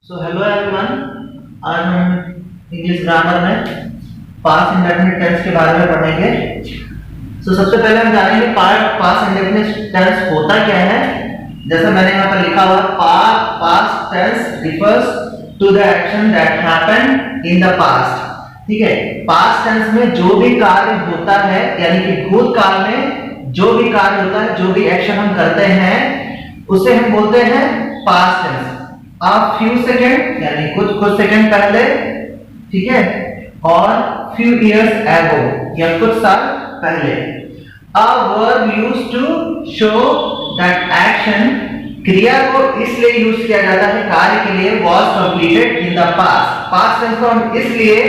So hello everyone, आज हम English grammar में पास्ट इंडेफिनिट टेंस के बारे में पढ़ेंगे। सबसे पहले हम जानेंगे पास्ट इंडेफिनिट टेंस होता क्या है। जैसा मैंने यहाँ पर लिखा हुआ, past tense refers to the action that happened in the past. ठीक है, पास्ट टेंस में जो भी कार्य होता है, यानी कि भूतकाल में जो भी कार्य होता है, जो भी एक्शन हम करते हैं, उसे हम बोलते हैं पास्ट टेंस। आप फ्यू सेकेंड यानी कुछ सेकेंड पहले, ठीक है, और फ्यू इयर्स एगो या कुछ साल पहले। A verb used to show that action, क्रिया को इसलिए यूज किया जाता है कार्य के लिए, was completed in the past. Past tense को हम इसलिए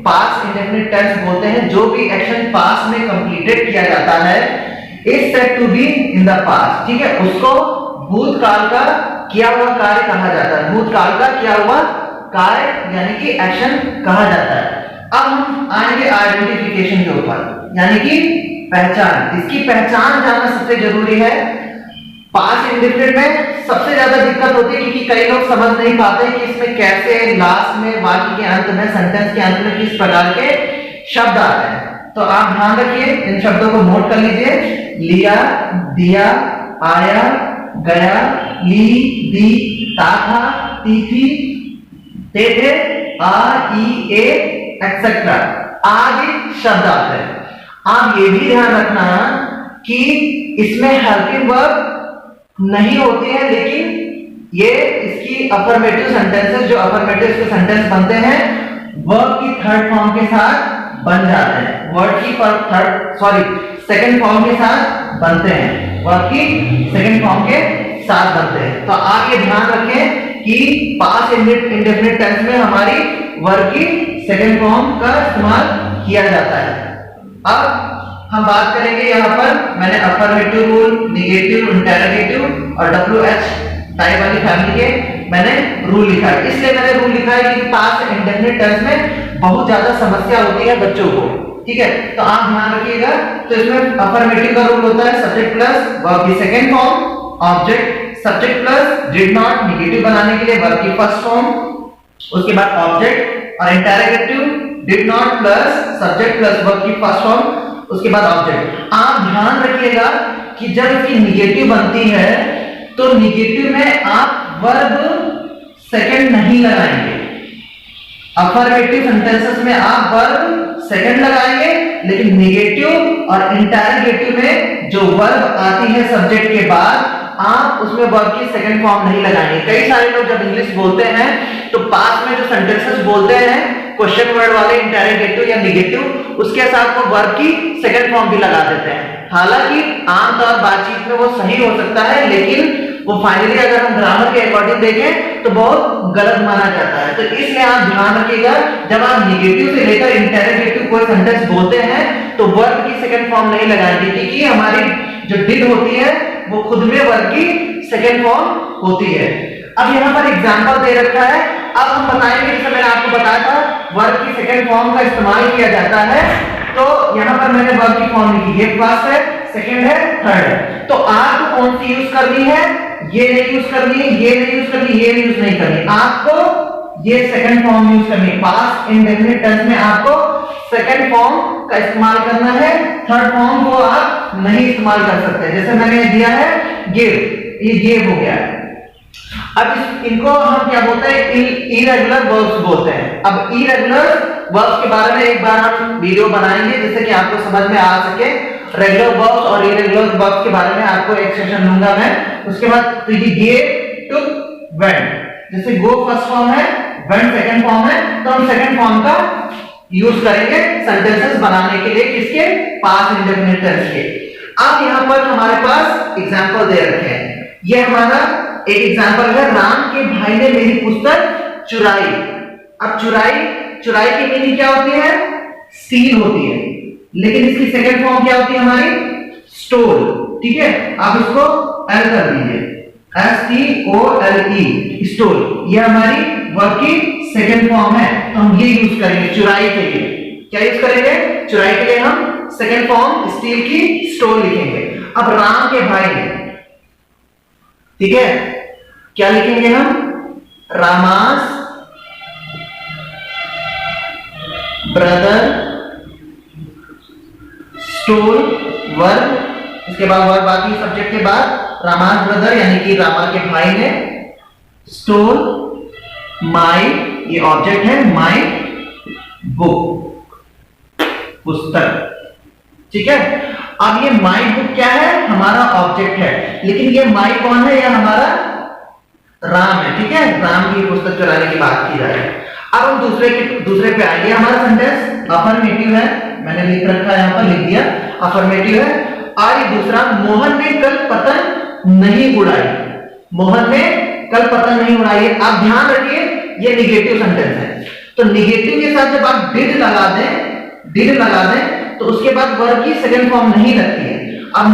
पास्ट इंडेफिनिट टेंस बोलते हैं, जो भी एक्शन पास्ट में कंप्लीटेड किया जाता है is said to be in the past. ठीक है, उसको भूतकाल का किया हुआ कार्य कहा जाता है, भूतकाल का किया हुआ कार्य यानी कि एक्शन कहा जाता है। अब हम आएंगे आइडेंटिफिकेशन के ऊपर, यानी कि पहचान। इसकी पहचान जानना सबसे जरूरी है। पास्ट इंडेफिनिट में सबसे ज्यादा दिक्कत होती है क्योंकि कई लोग समझ नहीं पाते कि इसमें कैसे लास्ट में, वाक्य के अंत में, सेंटेंस के अंत में किस प्रकार के शब्द आते हैं। तो आप ध्यान रखिए, इन शब्दों को नोट कर लीजिए। लिया, दिया, आया, गया, ली, दी, ताथा, तीथी, तेथे, आ, ई, ए, एक्सेट्रा आदि शब्द आते हैं। आप ये भी ध्यान रखना कि इसमें हेल्पिंग वर्ब नहीं होती है, लेकिन ये इसकी अफर्मेटिव सेंटेंसेस, जो अफर्मेटिव के सेंटेंस बनते हैं, वर्ब की थर्ड फॉर्म के साथ बन जाते हैं। वर्ड की सेकंड फॉर्म के साथ बनते हैं, वर्ब की सेकंड फॉर्म के साथ बनते हैं। तो आप ये ध्यान रखें कि पास्ट इंडेफिनिट टेंस में हमारी वर्ब की सेकंड फॉर्म का इस्तेमाल किया जाता है। अब हम बात करेंगे, यहाँ पर मैंने अफर्मेटिव रूल, नेगेटिव, इंटरोगेटिव और WH टाइप वाली फैमिली के मैंने रूल लिखा है। इसलिए मैंने रूल लिखा है कि पास्ट इंडेफिनिट टेंस में बहुत ज्यादा समस्या होती है बच्चों को। ठीक है, तो आप ध्यान रखिएगा। तो इसमें अफर्मेटिव का रूल होता है सब्जेक्ट प्लस वर्ब की second form, object subject plus did not, negative बनाने के लिए वर्ब की फर्स्ट फॉर्म, उसके बाद ऑब्जेक्ट, और interrogative did not plus subject plus verb की फर्स्ट फॉर्म, उसके बाद ऑब्जेक्ट। आप ध्यान रखिएगा कि जब इसकी नेगेटिव बनती है तो नेगेटिव में आप वर्ब सेकंड नहीं लगाएंगे। अफर्मेटिव सेंटेंसेस में आप वर्ब सेकंड लगाएंगे, लेकिन नेगेटिव और इंटरोगेटिव में जो वर्ब आती है सब्जेक्ट के बाद, आप उसमें वर्ब की सेकंड फॉर्म नहीं लगाएंगे। कई सारे लोग जब इंग्लिश बोलते हैं तो पास्ट में जो सेंटेंसेस बोलते हैं क्वेश्चन वर्ड वाले, इंटरोगेटिव या नेगेटिव, उसके साथ वो वर्ब की सेकंड फॉर्म भी लगा देते हैं। हालांकि आमतौर बातचीत में वो सही हो सकता है, लेकिन वो फाइनली अगर हम ग्रामर के अकॉर्डिंग देखें तो बहुत गलत माना जाता है। तो इसलिए आप ध्यान रखिएगा, जब आप नेगेटिव से लेकर इंटरोगेटिव कोई सेंटेंस बोलते हैं तो वर्ब की सेकंड फॉर्म नहीं लगाएंगे, क्योंकि हमारी जो डिड होती है वो खुद में वर्ब की सेकंड फॉर्म होती है। अब यहाँ पर एग्जांपल दे रखा है। अब हम बताएंगे, जैसे मैंने आपको बताया था वर्ब की सेकंड फॉर्म का इस्तेमाल किया जाता है। तो यहाँ पर मैंने वर्ब की फॉर्म लिखी है, फर्स्ट है, सेकंड है, थर्ड है। तो आपको कौन सी यूज करनी है? ये नहीं यूज करनी है, ये नहीं यूज करनी, ये यूज नहीं करनी, आपको ये सेकंड फॉर्म यूज करनी है। पास्ट इंडेफिनिट टेंस में आपको सेकंड फॉर्म का इस्तेमाल करना है, थर्ड फॉर्म को आप नहीं इस्तेमाल कर सकते। जैसे मैंने दिया है गिव, ये गिव हो गया। अब इनको हम क्या बोलते हैं? इरेगुलर वर्ब्स बोलते हैं। अब इरेगुलर वर्ब्स के बारे में एक बार हम वीडियो बनाएंगे जिससे कि आपको समझ में आ सके। रेगुलर वर्ब्स और इरेगुलर वर्ब्स के बारे में आपको एक सेशन दूंगा मैं। उसके बाद तो ये गेव, टुक, वेंट, जैसे गो फर्स्ट फॉर्म है, वेंट सेकंड फॉर्म है, तो हम सेकंड फॉर्म का यूज करेंगे सेंटेंसेस बनाने के लिए, किसके? पास्ट इंडेफिनिट टेंस के। अब यहाँ पर हमारे पास एग्जांपल दे रखे हैं। ये हमारा एक एग्जांपल है, राम के भाई ने मेरी पुस्तक चुराई। अब चुराई की मीनिंग क्या होती है? स्टील होती है, लेकिन इसकी सेकंड फॉर्म क्या होती है हमारी? स्टोल। ठीक है, आप इसको एल कर दीजिए, STOLE, स्टोल। ये हमारी वर्ब की सेकंड फॉर्म है, तो हम ये यूज करेंगे चुराई के लिए। क्या यूज करेंगे? चुराई के लिए हम सेकंड फॉर्म स्टील की स्टोल लिखेंगे। अब राम के भाई, ठीक है, क्या लिखेंगे हम? रामास ब्रदर स्टोल वर्ब, इसके बाद वर्ब बाकी सब्जेक्ट के बाद रामास ब्रदर यानी कि रामा के भाई ने, स्टोल माई ये ऑब्जेक्ट है, माई बुक पुस्तक, ठीक है। अब ये माई बुक क्या है, हमारा ऑब्जेक्ट है, लेकिन ये माई कौन है, यह हमारा राम है, ठीक है। राम की पुस्तक चुराने की बात की जा रही है। अब हम दूसरे पे आएंगे। हमारा सेंटेंस अफर्मेटिव है, मैंने लिख रखा है, यहां पर लिख दिया अफर्मेटिव है। और ये दूसरा, मोहन ने कल पतंग नहीं उड़ाई, मोहन ने कल पतंग नहीं उड़ाई। आप ध्यान रखिए ये निगेटिव सेंटेंस है, तो निगेटिव के साथ जब आप डिड लगा दें तो उसके बाद वर्ब की सेकंड फॉर्म नहीं लगती है। अब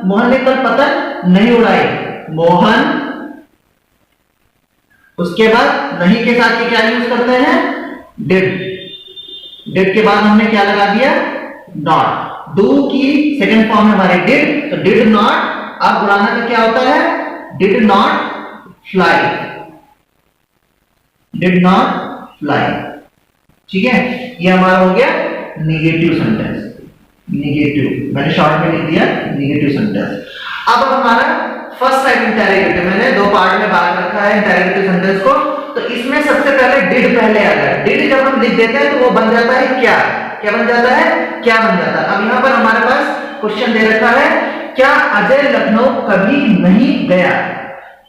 मोहन ने कल पतंग नहीं उड़ाई, मोहन, उसके बाद नहीं के साथ क्या यूज करते हैं, डिड के बाद हमने क्या लगा दिया, नॉट। डू की सेकंड फॉर्म हमारी डिड, तो डिड नॉट। अब उड़ाना का क्या होता है, did not fly, did not fly, ठीक है। ये हमारा हो गया निगेटिव सेंटेंस, निगेटिव मैंने शॉर्ट में लिख दिया निगेटिव सेंटेंस। अब हमारा फर्स्ट टाइप इंटरोगेटिव, मैंने दो पार्ट में बांट रखा है इंटरोगेटिव सेंटेंस को। तो इसमें सबसे पहले डिड पहले आ गया। डिड जब हम लिख देते हैं तो वो बन जाता है क्या बन जाता है, क्या बन जाता है। अब यहां पर हमारे पास क्वेश्चन दे रखा है, क्या अजय लखनऊ कभी नहीं गया,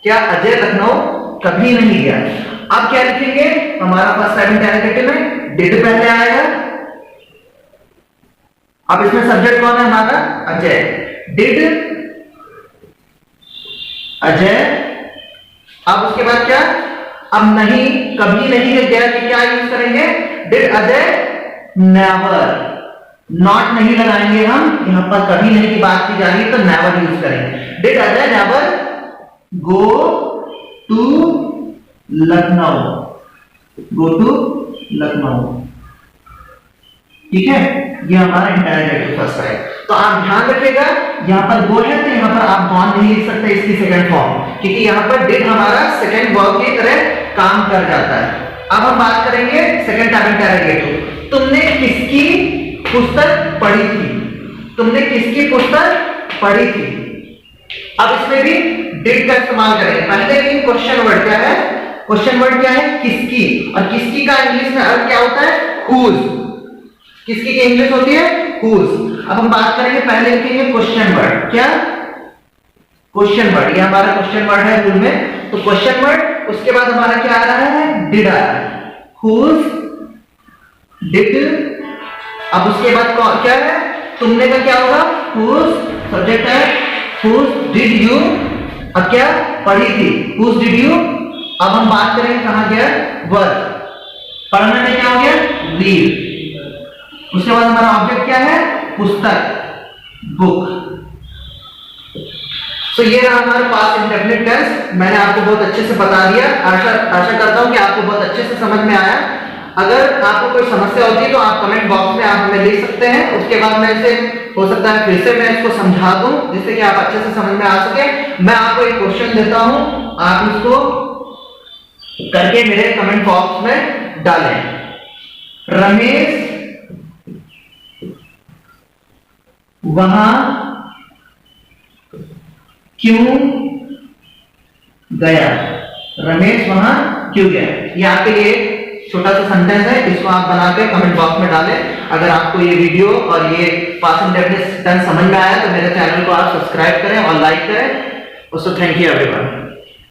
क्या अजय लखनऊ कभी नहीं गया। अब क्या लिखेंगे, हमारा फर्स्ट टाइप इंटरोगेटिव में डिड पहले आएगा। अब इसमें सब्जेक्ट कौन है हमारा, अजय, डिड अजय। अब उसके बाद क्या, अब नहीं कभी नहीं गया कि क्या यूज करेंगे, डिड अजय नेवर, नॉट नहीं लगाएंगे हम, यहां पर कभी नहीं की बात की जा रही है तो नेवर यूज करेंगे। Did Ajay never go to Lucknow, go to Lucknow, ठीक है। ये हमारा इंटरोगेटिव फर्स्ट है। तो आप ध्यान रखिएगा, यहां पर गो है तो यहां पर आप गॉन नहीं लिख सकते इसकी सेकंड फॉर्म, क्योंकि यहां पर डिड हमारा सेकंड वर्ब की तरह काम कर जाता है। अब हम बात करेंगे सेकंड टाइप इंटरोगेटिव। तुमने किसकी पुस्तक पढ़ी थी, तुमने किसकी पुस्तक पढ़ी थी। अब इसमें भी डिड का इस्तेमाल करेंगे। पहले लेकिन क्वेश्चन वर्ड क्या है, क्वेश्चन वर्ड क्या है, किसकी, और किसकी का इंग्लिश में अर्थ क्या होता है, हुज। किसकी की इंग्लिश होती है हुज। अब हम बात करेंगे, पहले लिखेंगे क्वेश्चन वर्ड, क्या, क्वेश्चन वर्ड, ये हमारा क्वेश्चन वर्ड है रूल में। तो क्वेश्चन वर्ड, उसके बाद हमारा क्या आ रहा है, डिड आ रहा है, हुज डिड। अब उसके बाद क्या है, तुमने का क्या होगा, हुज सब्जेक्ट है, हुज डिड यू। अब क्या पढ़ी थी, हुज डिड यू। अब हम बात करेंगे कहां गया, वर्ब, पढ़ने में क्या हो गया, रीड। उसके बाद हमारा ऑब्जेक्ट क्या है, पुस्तक, बुक। तो ये रहा हमारे पास इंडेफिनिट टेंस। मैंने आपको बहुत अच्छे से बता दिया, आशा करता हूं कि आपको बहुत अच्छे से समझ में आया। अगर आपको कोई समस्या होती है तो आप कमेंट बॉक्स में आप हमें लिख सकते हैं। उसके बाद मैं इसे हो सकता है फिर से मैं इसको समझा दूं जिससे कि आप अच्छे से समझ में आ सके। मैं आपको एक क्वेश्चन देता हूं, आप इसको करके मेरे कमेंट बॉक्स में डालें। रमेश वहां क्यों गया, रमेश वहां क्यों गया। ये आपके लिए छोटा सा सेंटेंस है, इसको आप बना के कमेंट बॉक्स में डालें। अगर आपको ये वीडियो और ये पास्ट इंडेफिनिट टेंस समझ में आया तो मेरे चैनल को आप सब्सक्राइब करें और लाइक करें। So thank you everyone.